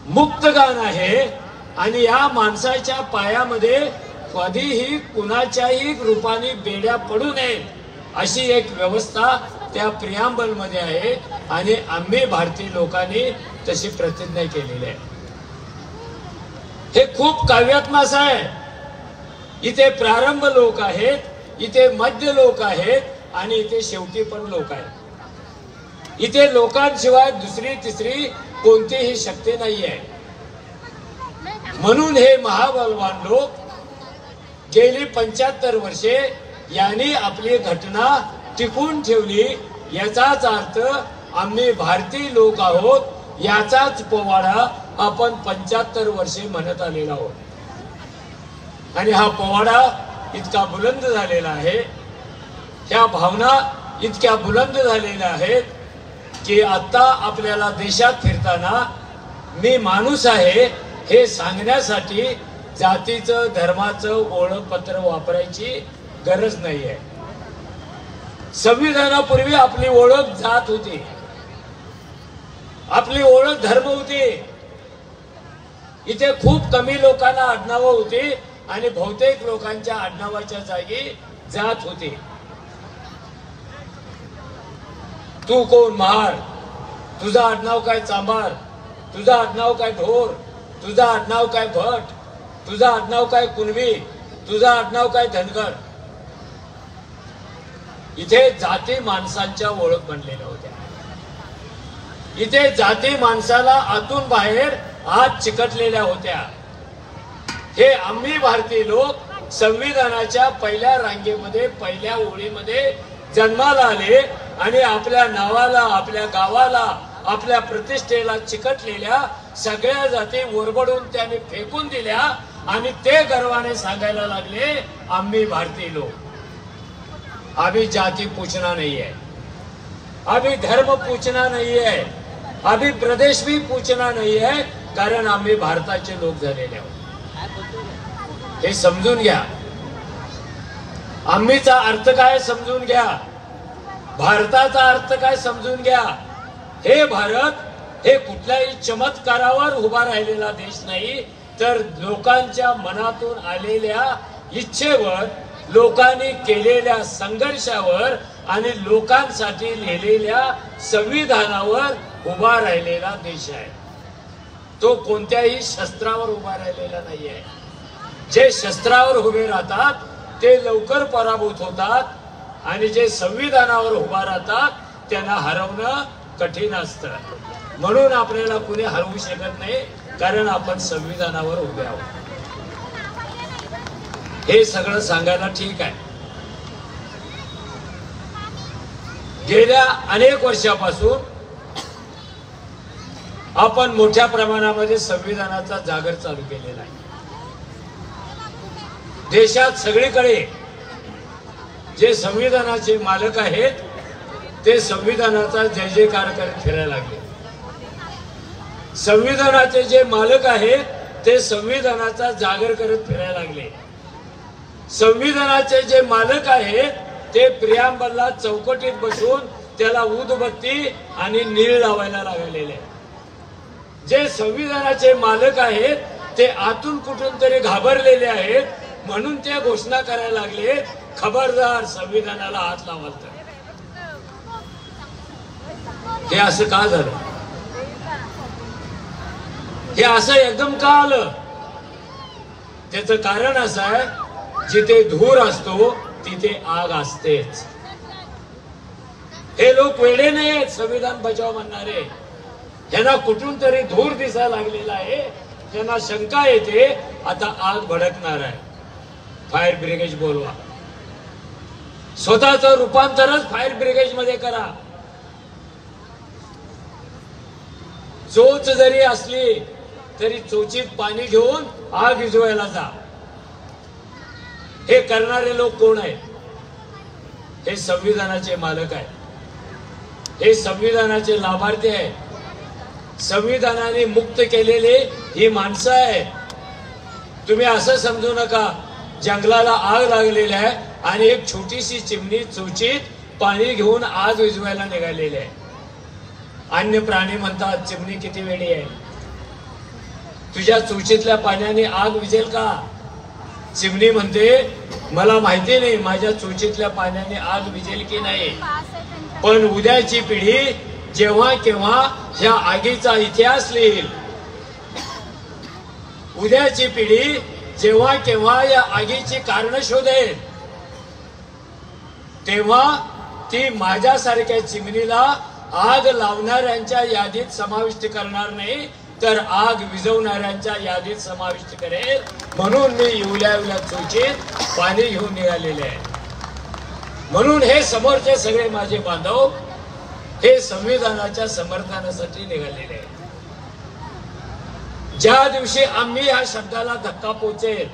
मुक्त गान आहे. आणि या माणसाच्या पायामध्ये कधीही कुणाच्याही रूपाने बेड्या पडू नयेत अशी एक व्यवस्था त्या प्रियांबल मध्ये आहे. आणि आम्ही भारतीय लोकांनी तशी प्रतिज्ञा केलेली आहे. हे खूप काव्यात्मक आहे. इथे प्रारंभ लोक आहेत, इथे मध्य लोक आहेत आणि इथे शेवटी पण लोक आहेत. इथे लोकांशिवाय दुसरी तिसरी कोणतीही शक्ती नाही आहे. म्हणून हे महाबलवान लोक गेली 75 वर्षे यांनी आपली घटना टिकून ठेवली. याचाच अर्थ आम्ही भारतीय लोक आहोत, याचाच पोवाडा आपण 75 वर्षे म्हणत आलेला आहोत. आणि हा पोवाडा इतका बुलंद झालेला आहे, ह्या भावना इतक्या बुलंद झालेल्या आहेत की आता आपल्याला देशात फिरताना मी माणूस आहे हे सांगण्यासाठी जातीचं धर्माचं ओळखपत्र वापरायची गरज नाही आहे. संविधानापूर्वी आपली ओळख जात होती, आपली ओळख धर्म होती. इथे खूप कमी लोकांना आडनावं होती आणि बहुतेक लोकांच्या आडनावाच्या जागी जात होती. तू कोण महार, तुझा आडनाव काय चांभार, तुझा आडनाव काय ढोर, तुझा आडनाव काय भट, तुझा आडनाव काय कुणबी, तुझा आडनाव काय धनगर. इथे जाती माणसांच्या ओळख बनलेल्या होत्या. इथे जाती माणसाला आतून बाहेर आत चिकटलेल्या होत्या. हे आम्ही भारतीय लोक संविधानाच्या पहिल्या रांगेमध्ये पहिल्या ओळीमध्ये जन्माला आले आणि आपल्या नावाला, आपल्या गावाला, आपल्या प्रतिष्ठेला चिकटलेल्या सगळ्या जाती ओरबडून त्याने फेकून दिल्या आणि ते गर्वाने सांगायला लागले, आम्ही भारतीय लोक, अभी जाति पूछना नहीं है, अभी धर्म पूछना नहीं है, अभी प्रदेश भी पूछना नहीं है, कारण आम्ही भारताचे लोक झालेले आहोत. हे समजून घ्या. आम्हीचा अर्थ काय समजून घ्या, भारताचा अर्थ काय समजून घ्या. हे भारत हे कुठल्याही चमत्कारावर उभा राहिलेला देश नाही, तर लोकांच्या मनातून आलेल्या इच्छेवर, लोकांनी केलेल्या संघर्षावर आणि लोकांसाठी लिहिलेल्या संविधानावर उभा राहिलेला देश आहे. तो कोणत्याही शस्त्रावर उभा राहिलेला नाही आहे. जे शस्त्रावर उभे राहतात ते लवकर पराभूत होतात आणि जे संविधानावर उभा राहतात त्यांना हरवणं कठीण असतं. म्हणून आपल्याला कुणी हरवू शकत नाही, कारण आपण संविधानावर उभे आहोत. हे सगळं सांगायला ठीक आहे. गेल्या अनेक वर्षापासून आपण मोठ्या प्रमाणामध्ये संविधानाचा जागर चालू केलेला आहे. देशात सगळीकडे जे संविधानाचे मालक आहेत ते संविधानाचा जय जयकार करत फिरायला लागले. संविधानाचे जे मालक आहेत ते संविधानाचा जागर करत फिरायला लागले. संविधानाचे जे मालक आहेत ते प्रियांबलला चौकटीत बसून त्याला उदबत्ती आणि नीळ लावायला लागलेले. जे संविधानाचे मालक आहेत ते आतून कुठून तरी घाबरलेले आहेत, म्हणून ते घोषणा करायला लागले, खबरदार संविधानाला हात लावाल तर. हे असं का झालं? हे असं एकदम का आलं? त्याचं कारण असं आहे, जिथे धूर असतो तिथे आग असतेच. हे लोक वेडे नाहीत संविधान बचाव म्हणणारे. यांना कुठून तरी धूर दिसायला लागलेला आहे. त्यांना शंका येते आता आग भडकणार आहे, फायर ब्रिगेड बोलवा. स्वतःच रूपांतरच फायर ब्रिगेड मध्ये करा. चोच जरी असली तरी चोचीत पाणी घेऊन आग विझवायला जा. हे करणारे लोक कोण आहेत? हे संविधानाचे मालक आहेत. हे संविधानाचे लाभार्थी आहेत. संविधानाने मुक्त केलेले ही माणसं आहेत. तुम्ही असं समजू नका जंगलाला आग लागलेली आहे आणि एक छोटीशी चिमणी चोचीत पाणी घेऊन आग विझवायला निघालेली आहे. अन्य प्राणी म्हणतात चिमणी किती वेळी आहे, तुझ्या चोचीतल्या पाण्याने आग विझेल का? चिमणी म्हणते मला माहिती नाही माझ्या चोचीतल्या पाण्याने आग विझेल की नाही, पण उद्याची पिढी जेव्हा केव्हा ह्या आगीचा इतिहास लिहिल, उद्याची पिढी जेव्हा केव्हा या आगीची कारण शोधेल, तेव्हा ती माझ्यासारख्या चिमणीला आग लावणाऱ्यांच्या यादीत समाविष्ट करणार नाही, तर आग विझवणाऱ्यांच्या यादीत समाविष्ट करेल. म्हणून मी येवल्या चोचीत पाणी घेऊन निघालेले आहे. म्हणून हे समोरचे सगळे माझे बांधव हे संविधानाच्या समर्थनासाठी निघालेले आहे. ज्या दिवशी आम्ही ह्या शब्दाला धक्का पोचेल,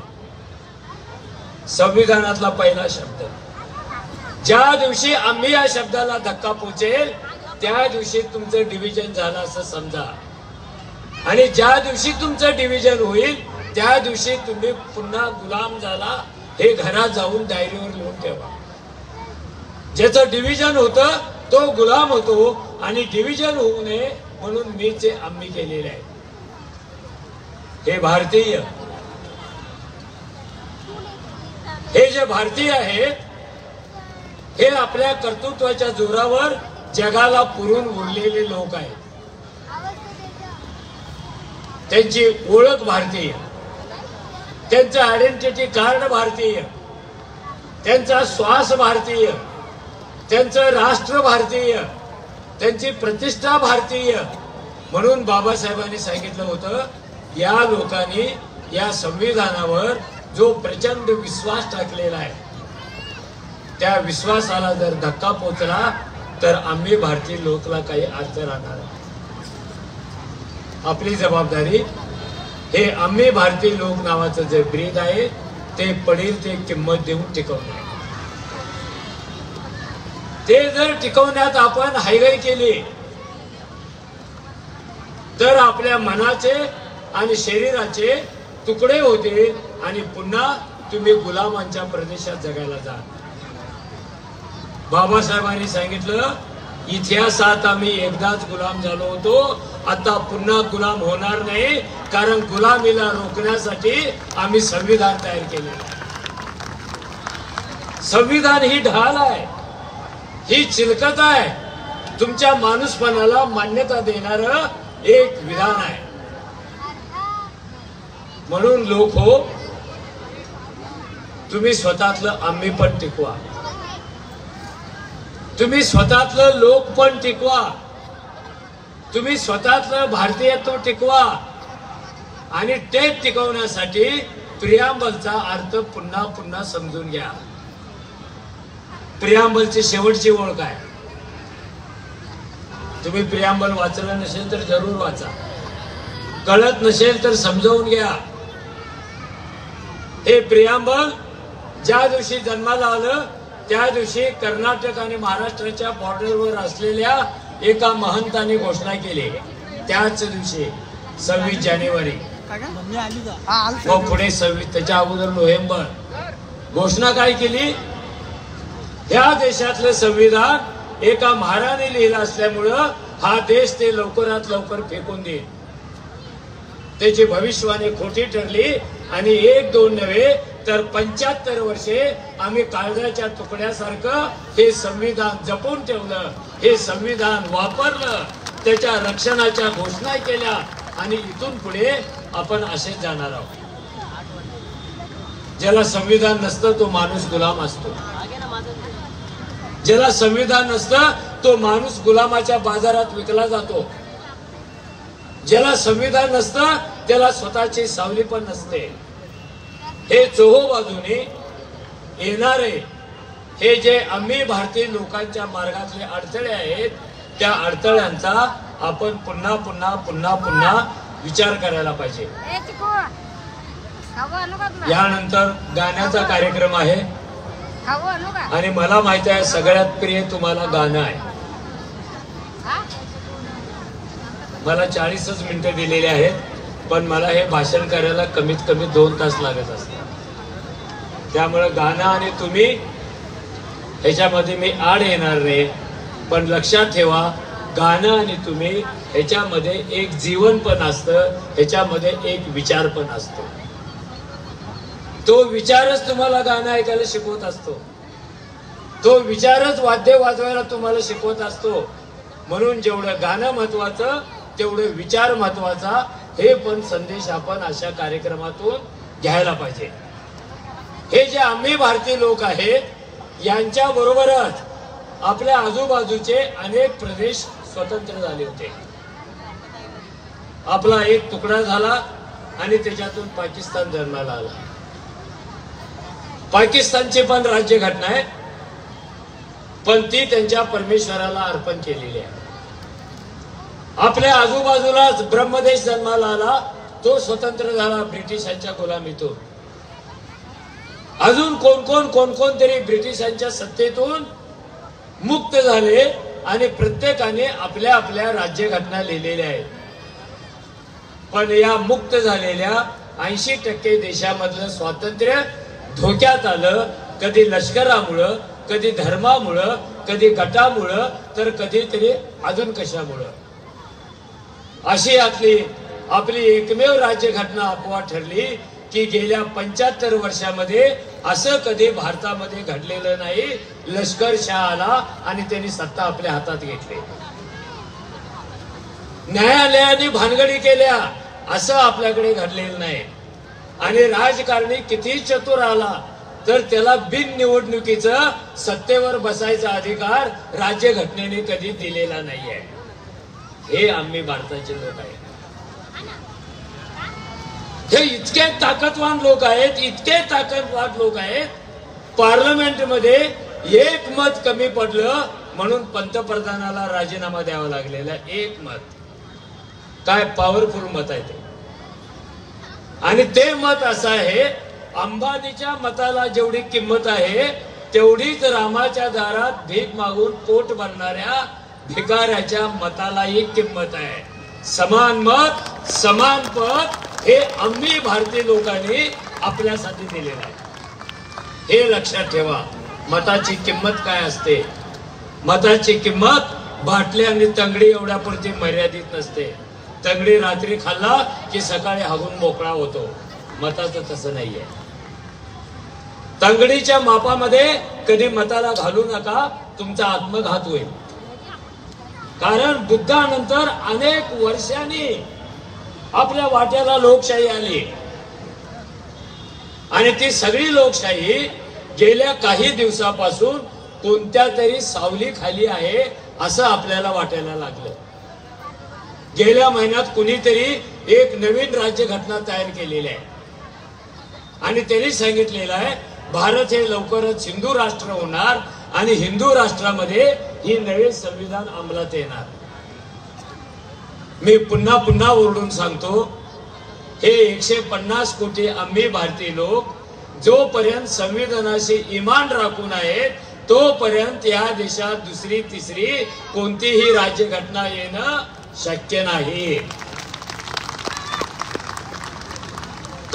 संविधानातला पहिला शब्द, ज्या दिवशी आम्ही या शब्दाला धक्का पोचेल त्या दिवशी तुमचं डिव्हिजन झालं असं समजा. आणि ज्या दिवशी तुमचं डिव्हिजन होईल त्या दिवशी तुम्ही पुन्हा गुलाम झाला हे घरात जाऊन डायरीवर लिहून ठेवा. ज्याचं डिव्हिजन होतं तो गुलाम होतो आणि डिव्हिजन होऊ नये म्हणून मीचे आम्ही केलेले आहे. हे भारतीय, हे जे भारतीय आहेत हे आपल्या कर्तृत्वाच्या जोरावर जगाला पुरून उरलेले लोक आहेत. त्यांची ओळख भारतीय, त्यांचं आयडेंटिटी कार्ड भारतीय, त्यांचा श्वास भारतीय, त्यांचं राष्ट्र भारतीय, त्यांची प्रतिष्ठा भारतीय. म्हणून बाबासाहेबांनी सांगितलं होतं या लोकांनी या संविधानावर जो प्रचंड विश्वास टाकलेला आहे त्या विश्वासाला जर धक्का पोचला तर आम्ही भारतीय लोकला काही अर्थ राहणार नाही. आपली जबाबदारी हे आम्ही भारतीय लोक नावाचं जे ब्रीद आहे ते पडेल ते किंमत देऊन टिकवणे. ते जर टिकवण्यात आपण हायगाई केली तर आपल्या मनाचे आणि शरीराचे तुकडे होते आणि पुन्हा तुम्ही गुलामांच्या प्रदेशात जगायला जा. बाबासाहेबांनी सांगितलं इतिहासात आम्ही एकदाच गुलाम झालो होतो, आता पुन्हा गुलाम होणार नाही, कारण गुलामीला रोखण्यासाठी आम्ही संविधान तयार केले. संविधान ही ढाल आहे, ही चिलकत आहे, तुमच्या माणूसपणाला मान्यता देणार एक विधान आहे. म्हणून लोक हो, तुम्ही स्वतःतलं आम्ही पण टिकवा, तुम्ही स्वतःतलं लोक पण टिकवा, तुम्ही स्वतःतलं भारतीयत्व टिकवा. आणि ते टिकवण्यासाठी प्रियांबलचा अर्थ पुन्हा पुन्हा समजून घ्या. प्रियांबलची शेवटची ओळ काय? तुम्ही प्रियांबल वाचलं नसेल तर जरूर वाचा, कळत नसेल तर समजावून घ्या. हे प्रियांबल ज्या दिवशी जन्माला आलं त्या दिवशी कर्नाटक आणि महाराष्ट्राच्या बॉर्डरवर असलेल्या एका महंतांनी घोषणा केली. त्याच दिवशी 26 जानेवारी व पुढे 26 त्याच्या अगोदर नोव्हेंबर. घोषणा काय केली? या देशातलं संविधान एका महाराने लिहिलं असल्यामुळं हा देश ते लवकरात लवकर फेकून देईल. त्याची भविष्यवाणी खोटी ठरली आणि 1-2 नव्हे तर 75 वर्षे आम्ही काळजाच्या तुकड्यासारखं हे संविधान जपून ठेवलं, हे संविधान वापरलं, त्याच्या रक्षणाच्या घोषणा केल्या आणि इथून पुढे आपण असेच जाणार आहोत. ज्याला संविधान नसतं तो माणूस गुलाम असतो. ज्याला संविधान नसतं तो माणूस गुलामाच्या बाजारात विकला जातो. ज्याला संविधान नसतं त्याला स्वतःची सावली पण नसते. हे चोहो बाजूने येणारे हे जे आम्ही भारतीय लोकांच्या मार्गातले अडथळे आहेत, त्या अडथळ्यांचा आपण पुन्हा पुन्हा पुन्हा पुन्हा विचार करायला पाहिजे. ए चिकू खाऊ आणू का तुला? यानंतर गाण्याचा कार्यक्रम आहे खाऊ आणू का? आणि मला माहिती आहे सगळ्यात प्रिय तुम्हाला गाणं आहे. हा? मला 40च मिनिटं दिलेली आहेत, पण मला हे भाषण करायला कमीत कमी 2 तास लागत असतात. त्यामुळे गाणं आणि तुम्ही ह्याच्यामध्ये मी आड येणार नाही, पण लक्षात ठेवा गाणं आणि तुम्ही ह्याच्यामध्ये एक जीवन पण असतं, ह्याच्यामध्ये एक विचार पण असतो. तो विचारच तुम्हाला गाणं ऐकायला शिकवत असतो, तो विचारच वाद्य वाजवायला तुम्हाला शिकवत असतो. म्हणून जेवढं गाणं महत्वाचं तेवढं विचार महत्वाचा, हे पण संदेश आपण अशा कार्यक्रमातून घ्यायला पाहिजे. हे जे आम्ही भारतीय लोक आहेत यांच्या बरोबरच आपल्या आजूबाजूचे अनेक प्रदेश स्वतंत्र झाले होते. आपला एक तुकडा झाला आणि त्याच्यातून पाकिस्तान जन्माला आला. पाकिस्तानची पण राज्यघटना आहे, पण ती त्यांच्या परमेश्वराला अर्पण केलेली आहे. आपल्या आजूबाजूलाच ब्रह्मदेश जन्माला आला, तो स्वतंत्र झाला ब्रिटिशांच्या गुलामीतून. अजून कोण तरी ब्रिटिशांच्या सत्तेतून मुक्त झाले आणि प्रत्येकाने आपल्या आपल्या राज्यघटना लिहिलेल्या आहेत. पण या मुक्त झालेल्या 80% देशामधलं स्वातंत्र्य धोक्यात आलं. कधी लष्करामुळं, कधी धर्मामुळं, कधी गटामुळं, तर कधीतरी अजून कशामुळं. अशी आपली एकमेव राज्यघटना अपवाद ठरली की गेल्या 75 वर्षामध्ये असं कधी भारतामध्ये घडलेलं नाही. लष्करशाह आला आणि त्यांनी सत्ता आपल्या हातात घेतली. न्यायालयाने भानगडी केल्या असं आपल्याकडे घडलेलं नाही. आणि राजकारणी किती चतुर आला तर त्याला बिननिवडणुकीचं सत्तेवर बसायचा अधिकार राज्यघटनेने कधी दिलेला नाहीये. हे आम्ही भारताचे लोक आहेत. हे इतके ताकदवान लोक आहेत, इतके ताकदवान लोक आहेत. पार्लमेंटमध्ये एक मत कमी पडलं म्हणून पंतप्रधानाला राजीनामा द्यावा लागलेला. एक मत, काय पॉवरफुल मत आहे ते. आणि ते मत असं आहे, अंबानीच्या मताला जेवढी किंमत आहे तेवढीच रामाच्या दारात भीक मागून पोट भरणाऱ्या भिकाऱ्याच्या मतालाही किंमत आहे. समान मत, समान पद हे आम्ही भारतीय लोकांनी आपल्यासाठी दिलेलं आहे. हे लक्षात ठेवा. मताची किंमत काय असते? मताची किंमत बाटली आणि तंगडी एवढ्या पुरती मर्यादित नसते. तंगडी रात्री खाल्ला की सकाळी हागून मोकळा होतो. मताचं तसं नाहीये. तंगडीच्या मापामध्ये कधी मताला घालू नका, तुमचा आत्मघात होईल. कारण बुद्धानंतर अनेक वर्षांनी आपल्या वाट्याला लोकशाही आली आणि ती सगळी लोकशाही गेल्या काही दिवसापासून कोणत्या तरी सावली खाली आहे असं आपल्याला वाटायला लागलं. गेल्या महिन्यात कुणीतरी एक नवीन राज्यघटना तयार केलेली आहे आणि त्यांनी सांगितलेलं आहे भारत हे लवकरच हिंदू राष्ट्र होणार आणि हिंदू राष्ट्रामध्ये ही नवे संविधान अंमलात येणार. मी पुन्हा पुन्हा ओरडून सांगतो, हे 150 कोटी आम्ही भारतीय लोक जोपर्यंत संविधानाशी इमान राखून आहेत तोपर्यंत या देशात दुसरी तिसरी कोणतीही राज्यघटना येणं शक्य नाही.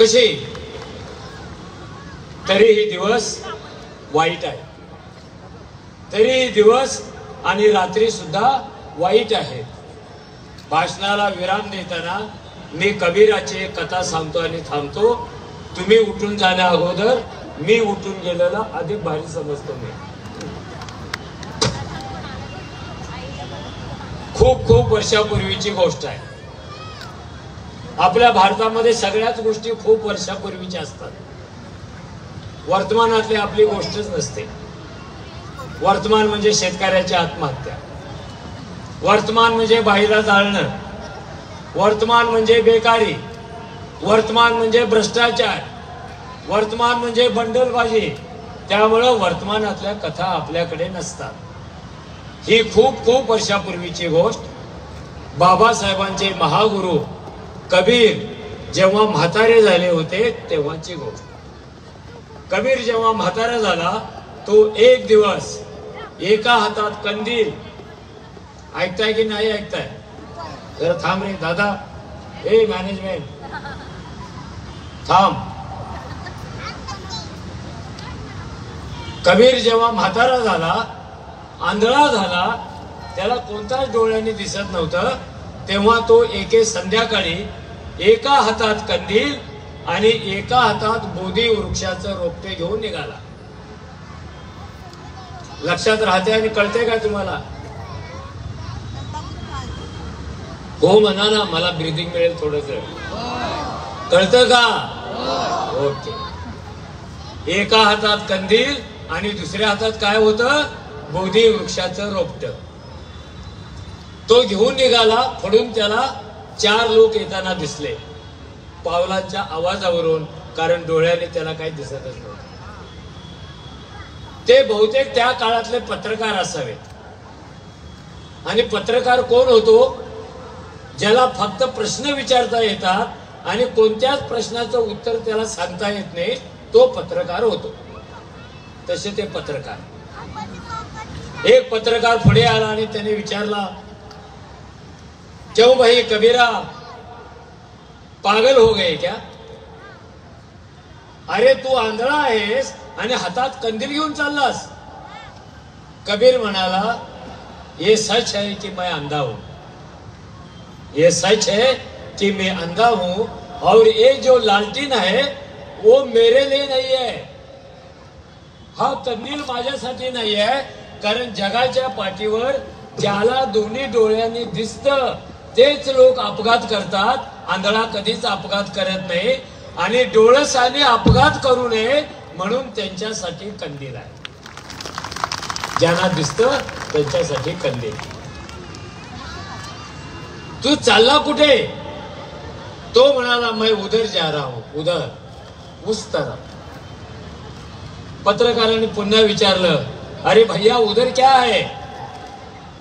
कशी तरीही दिवस वाईट आहे, तरीही दिवस आणि रात्री सुद्धा वाईट आहेत. भाषणाला विराम देताना मी कबीराची एक कथा सांगतो आणि थांबतो. तुम्ही उठून जाण्या अगोदर मी उठून गेलेला अधिक भारी समजतो. मी खूप खूप वर्षापूर्वीची गोष्ट आहे. आपल्या भारतामध्ये सगळ्याच गोष्टी खूप वर्षापूर्वीच्या असतात. वर्तमानातली आपली गोष्टच नसते. वर्तमान म्हणजे शेतकऱ्याची आत्महत्या, वर्तमान म्हणजे बाहेर जाळणं, वर्तमान म्हणजे बेकारी, वर्तमान म्हणजे भ्रष्टाचार, वर्तमान म्हणजे बंडलबाजी. त्यामुळं वर्तमानातल्या कथा आपल्याकडे नसतात. ही खूप खूप वर्षापूर्वीची गोष्ट. बाबासाहेबांचे महागुरु कबीर जेव्हा म्हातारे झाले होते तेव्हाची गोष्ट. कबीर जेव्हा म्हातारा झाला तो एक दिवस एका हातात कंदील, ऐकताय की नाही ऐकताय? जरा थांब रे दादा, ए मॅनेजमेंट थांब. कबीर जेव्हा म्हातारा झाला, आंधळा झाला, त्याला कोणताच डोळ्यांनी दिसत नव्हतं, तेव्हा तो एके संध्याकाळी एका हातात कंदील आणि एका हातात बोधी वृक्षाचं रोपटे घेऊन निघाला. लक्षात राहते आणि कळते का तुम्हाला? हो म्हणा ना, मला ब्रीदिंग मिळेल थोडस. कळतं का? ओके. एका हातात कंदील आणि दुसऱ्या हातात काय होतं? बोधी वृक्षाचं रोपट. तो घेऊन निघाला. पुढून त्याला 4 लोक येताना दिसले पावलांच्या आवाजावरून, कारण डोळ्याने त्याला काही दिसतच नव्हतं. ते बहुतेक त्या काळातले पत्रकार असावेत. आणि पत्रकार कोण होतो? ज्याला फक्त प्रश्न विचारता येतात आणि कोणत्याच प्रश्नाचं उत्तर त्याला सांगता येत नाही, तो पत्रकार होतो. तसे ते पत्रकार. एक पत्रकार पुढे आला आणि त्याने विचारला, क्यों भाई कबीरा, पागल हो गए क्या? अरे तू आंधळा आहेस आणि हातात कंदील घेऊन चाललास. कबीर म्हणाला, ये सच है कि मैं अंधा हूं, ये सच है कि मैं अंधा हूं, और ये जो लालटीन है वो मेरे लिए नहीं है. हा कंदील माझ्यासाठी नाही आहे, कारण जगाच्या पाठीवर ज्याला दोन्ही डोळ्यांनी दिसतं तेच लोक अपघात करतात. आंधळा कधीच अपघात करत नाही, आणि डोळसाने अपघात करू नये म्हणून त्यांच्यासाठी कंदील आहे. ज्यांना दिसतं त्यांच्यासाठी कंदील. तू चालला कुठे? तो म्हणाला, मैं उधर जा रहा हूं, उधर, उस तरफ. पत्रकारांनी पुन्हा विचारलं, अरे भैया उधर क्या है?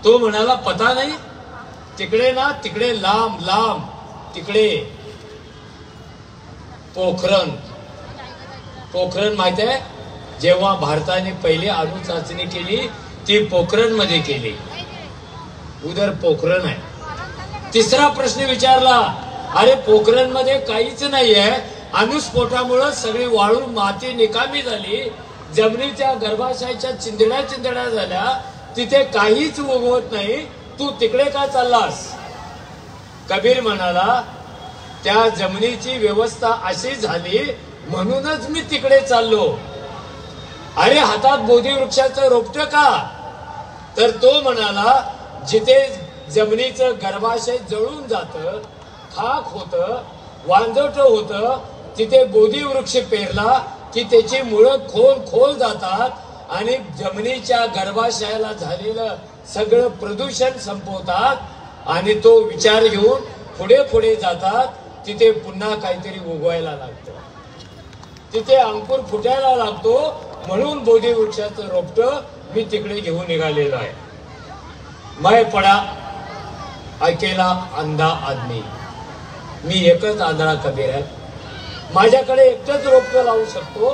तो म्हणाला, पता नाही. तिकडे ना, तिकडे लांब लांब, तिकडे पोखरण. पोखरण माहित आहे? जेव्हा भारताने पहिली अणु चाचणी केली ती पोखरण मध्ये केली. उधर पोखरण आहे. तिसरा प्रश्न विचारला, अरे पोखरण मध्ये काहीच नाहीये, अणुस्फोटामुळे सगळी वाळू माती निकामी झाली, जमिनीच्या गर्भाशयाच्या चिंधड्या चिंधड्या झाल्या, तिथे काहीच उगवत नाही, तू तिकडे का चाललास? कबीर म्हणाला, त्या जमिनीची व्यवस्था अशी झाली म्हणूनच मी तिकडे चाललो. अरे हातात बोधी वृक्षाचं रोपट का? तर तो म्हणाला, जिथे जमिनीचं गर्भाशय जळून जातं, खाक होतं, वांजट होतं, तिथे बोधी वृक्ष पेरला की त्याची मुळं खोल खोल जातात आणि जमिनीच्या गर्भाशयाला झालेलं सगळं प्रदूषण संपवतात आणि तो विचार घेऊन पुढे पुढे जातात. तिथे पुन्हा काहीतरी उगवायला लागतं, तिथे अंकुर फुटायला लागतो. म्हणून बोधी वृक्षाचं रोपट मी तिकडे घेऊन निघालेलो आहे. मैं पडा अकेला अंधा आदमी. मी एकच आंधळा कबीर आहे. माझ्याकडे एकटंच रोपट लावू शकतो.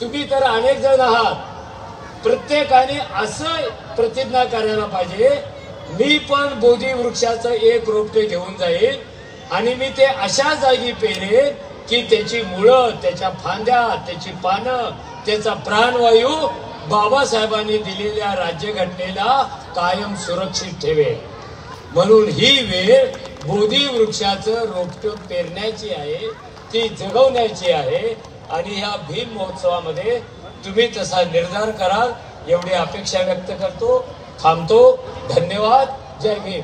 तुम्ही तर अनेक जण आहात, प्रत्येकाने असं प्रतिज्ञा करायला पाहिजे, मी पण बोधी वृक्षाचं एक रोपटे घेऊन जाईल आणि मी ते अशा जागी पेरेन की त्याची मुळं, त्याच्या फांद्या, त्याची पानं, त्याचा प्राणवायू बाबासाहेबांनी दिलेल्या राज्यघटनेला कायम सुरक्षित ठेवेल. म्हणून ही वेळ बोधी वृक्षाचं रोपटं पेरण्याची आहे, ती जगवण्याची आहे. आणि ह्या भीम महोत्सवामध्ये तुम्ही तसा निर्धार कराल एवढी अपेक्षा व्यक्त करतो. थांबतो. धन्यवाद. जय भीम.